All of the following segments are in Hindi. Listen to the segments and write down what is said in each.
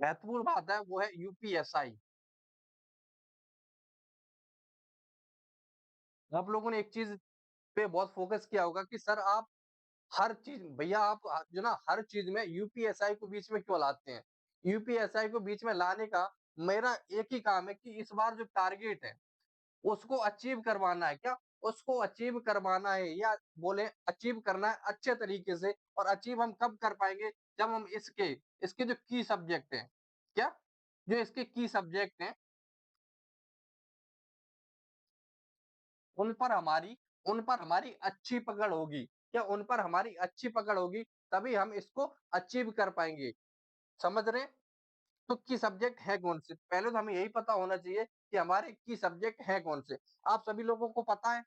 महत्वपूर्ण बात है वो है यूपीएसआई। आप लोगों ने एक चीज पे बहुत फोकस किया होगा कि सर आप हर चीज भैया आप जो ना हर चीज में यूपीएसआई को बीच में क्यों लाते हैं? यूपीएसआई को बीच में लाने का मेरा एक ही काम है कि इस बार जो टारगेट है उसको अचीव करवाना है। क्या? उसको अचीव करवाना है, या बोले अचीव करना है अच्छे तरीके से। और अचीव हम कब कर पाएंगे? जब हम इसके इसके जो की सब्जेक्ट हैं, क्या जो इसके की सब्जेक्ट हैं उन पर हमारी उन पर हमारी अच्छी पकड़ होगी। क्या उन पर हमारी अच्छी पकड़ होगी? तभी हम इसको अचीव कर पाएंगे। समझ रहे हैं? तो की सब्जेक्ट है कौन से? पहले तो हमें यही पता होना चाहिए कि हमारे की सब्जेक्ट है कौन से। आप सभी लोगों को पता है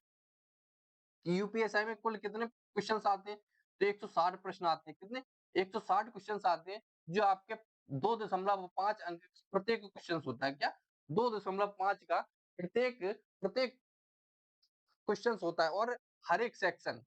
कि यूपीएसआई में कुल कितने क्वेश्चंस आते हैं? तो 160 प्रश्न आते हैं। कितने? 160 क्वेश्चंस आते हैं, जो आपके 2.5 अंक प्रत्येक क्वेश्चन होता है। क्या? 2.5 का प्रत्येक प्रत्येक क्वेश्चन होता है। और हर एक सेक्शन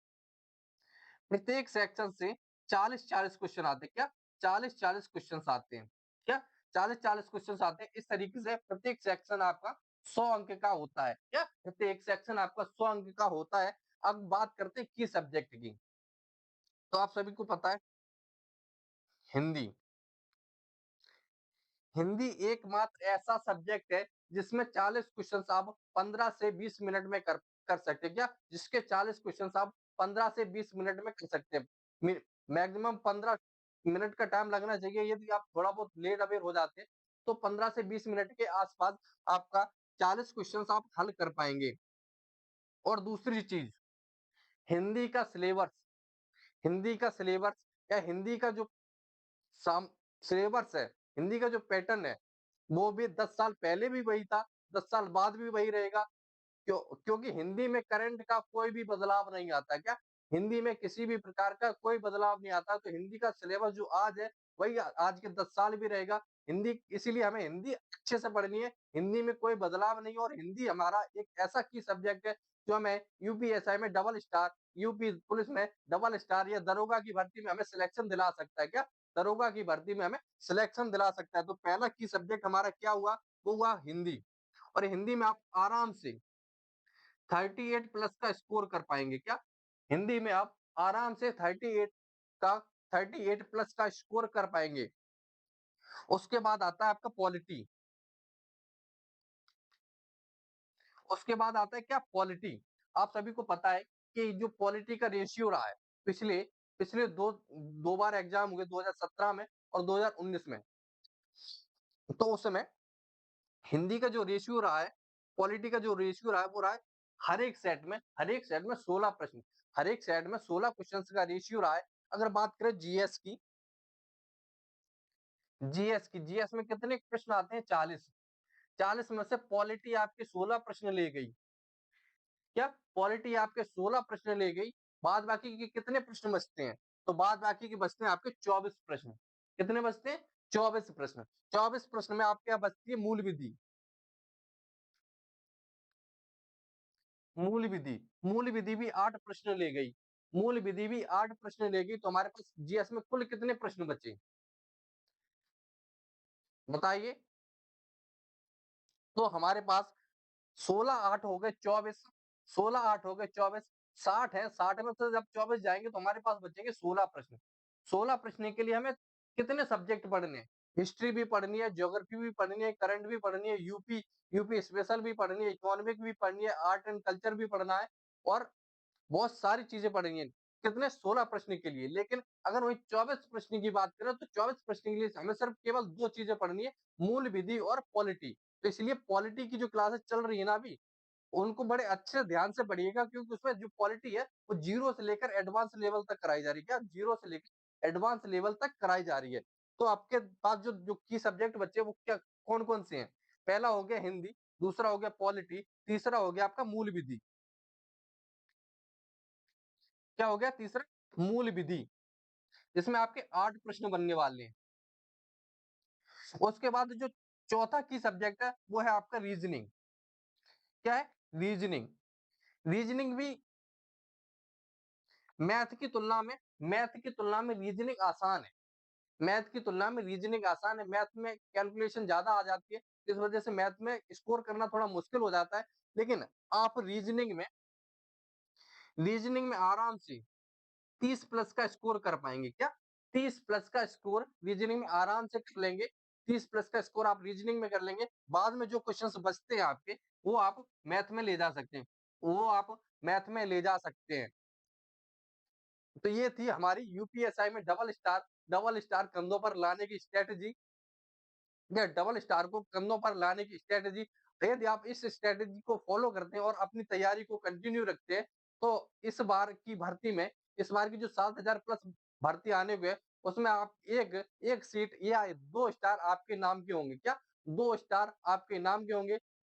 प्रत्येक सेक्शन से 40-40 क्वेश्चन आते हैं। क्या? 40-40 क्वेश्चन आते हैं। क्या? 40-40 क्वेश्चन आते हैं। इस तरीके से प्रत्येक सेक्शन आपका 100 अंक का होता है। क्या? प्रत्येक सेक्शन आपका 100 अंक का होता है। अब बात करते हैं की सब्जेक्ट की। तो आप सभी को पता है हिंदी। हिंदी एकमात्र ऐसा सब्जेक्ट है जिसमें 40 क्वेश्चन आप 15 से 20 मिनट में कर सकते हैं। क्या? जिसके 40 क्वेश्चन आप 15 से 20 मिनट में कर सकते हैं। मैक्सिमम 15 मिनट का टाइम लगना चाहिए। यदि आप थोड़ा बहुत लेट अवेयर हो जाते हैं तो 15 से 20 मिनट के आसपास आपका 40 क्वेश्चन आप हल कर पाएंगे। और दूसरी चीज, हिंदी का सिलेबस हिंदी का सिलेबस या हिंदी का जो साम सिलेबस है, हिंदी का जो पैटर्न है, वो भी 10 साल पहले भी वही था, 10 साल बाद भी वही रहेगा। क्योंकि हिंदी में करंट का कोई भी बदलाव नहीं आता। क्या? हिंदी में किसी भी प्रकार का कोई बदलाव नहीं आता। तो हिंदी का सिलेबस जो आज है वही आज के 10 साल भी रहेगा। हिंदी इसीलिए हमें हिंदी अच्छे से पढ़नी है। हिंदी में कोई बदलाव नहीं है। और हिंदी हमारा एक ऐसा की सब्जेक्ट है जो हमें यूपीएसआई में डबल स्टार, यूपी पुलिस में डबल स्टार या दरोगा की भर्ती में हमें सिलेक्शन दिला सकता है। क्या? दरोगा की भर्ती में हमें सिलेक्शन दिला सकता है। तो पहला की सब्जेक्ट हमारा क्या हुआ? वो हुआ हिंदी। और हिंदी में आप आराम से 38 प्लस का स्कोर कर पाएंगे। क्या? हिंदी में आप आराम से 38 प्लस का स्कोर कर पाएंगे। उसके बाद आता है आपका पॉलिटी। उसके बाद आता है क्या? पॉलिटी। आप सभी को पता है कि जो पॉलिटी का रेशियो रहा है पिछले पिछले दो दो बार एग्जाम हुए, 2017 में और 2019 में। तो उस समय हिंदी का जो रेशियो रहा है, पॉलिटी का जो रेशियो रहा है, वो रहा है हर एक सेट में 16 प्रश्न। हर एक सेट में 16 क्वेश्चंस का रेशियो रहा है। अगर बात करें जीएस में कितने प्रश्न आते हैं? 40। 40 में से पॉलिटी आपके 16 प्रश्न ले गई। क्या? पॉलिटी आपके 16 प्रश्न ले गई। बाद बाकी के कितने प्रश्न बचते हैं? तो बाद बाकी के बचते हैं आपके 24 प्रश्न। कितने बचते हैं? 24 प्रश्न। 24 प्रश्न में आपके यहाँ बचती है मूल विधि। मूल विधि भी 8 प्रश्न ले गई। मूल विधि भी 8 प्रश्न ले गई। तो हमारे पास जीएस में कुल कितने प्रश्न बचे? बताइए। तो हमारे पास 16 8 हो गए 24। 16 8 हो गए 24। 60 है। 60 में से जब 24 जाएंगे तो हमारे पास बचेंगे 16 प्रश्न। 16 प्रश्न के लिए हमें कितने सब्जेक्ट पढ़ने हैं? हिस्ट्री भी पढ़नी है, ज्योग्राफी भी पढ़नी है, करंट भी पढ़नी है, यूपी स्पेशल भी पढ़नी है, इकोनॉमिक भी पढ़नी है, आर्ट एंड कल्चर भी पढ़ना है। और बहुत सारी चीजें पढ़नी है। कितने? 16 प्रश्न के लिए। लेकिन अगर वही 24 प्रश्न की बात करें तो 24 प्रश्न के लिए हमें सिर्फ केवल दो चीजें पढ़नी है, मूल विधि और पॉलिटी। तो इसलिए पॉलिटी की जो क्लासेस चल रही है ना अभी, उनको बड़े अच्छे से ध्यान से पढ़िएगा। क्योंकि उसमें जो पॉलिटी है वो जीरो से लेकर एडवांस लेवल तक कराई जा रही है। क्या? जीरो से लेकर एडवांस लेवल तक कराई जा रही है। तो आपके पास जो जो की सब्जेक्ट बच्चे वो क्या कौन कौन से हैं? पहला हो गया हिंदी, दूसरा हो गया पॉलिटी, तीसरा हो गया आपका मूल विधि। क्या हो गया तीसरा? मूल विधि। जिसमें आपके 8 प्रश्न बनने वाले हैं। उसके बाद जो चौथा की सब्जेक्ट है वो है आपका रीजनिंग। क्या है? रीजनिंग। रीजनिंग भी मैथ की तुलना में रीजनिंग आसान है। मैथ की तुलना में रीजनिंग आसान है, मैथ में कैलकुलेशन ज़्यादा आ जाती है, इस वजह से मैथ में स्कोर करना थोड़ा मुश्किल हो जाता है। लेकिन आप रीजनिंग में आराम से 30 प्लस का स्कोर कर पाएँगे क्या? 30 प्लस का स्कोर रीजनिंग में आराम से कर लेंगे, 30 प्लस का स्कोर आप रीजनिंग में कर लेंगे, बाद में जो क्वेश्चन्स बचते हैं आपके, वो आप मैथ में ले जा सकते हैं। वो आप मैथ में ले जा सकते हैं। तो ये थी हमारी यूपीएसआई में डबल स्टार कंधों पर लाने की स्ट्रैटेजी या डबल स्टार को कंधों पर लाने की स्ट्रैटेजी। यदि आप इस स्ट्रैटेजी को फॉलो करते हैं और अपनी तैयारी को कंटिन्यू रखते हैं, तो इस बार की जो 7,000 प्लस भर्ती आने हुए, उसमें आप 1 सीट या 2 स्टार आपके नाम के होंगे। क्या? 2 स्टार आपके नाम के होंगे।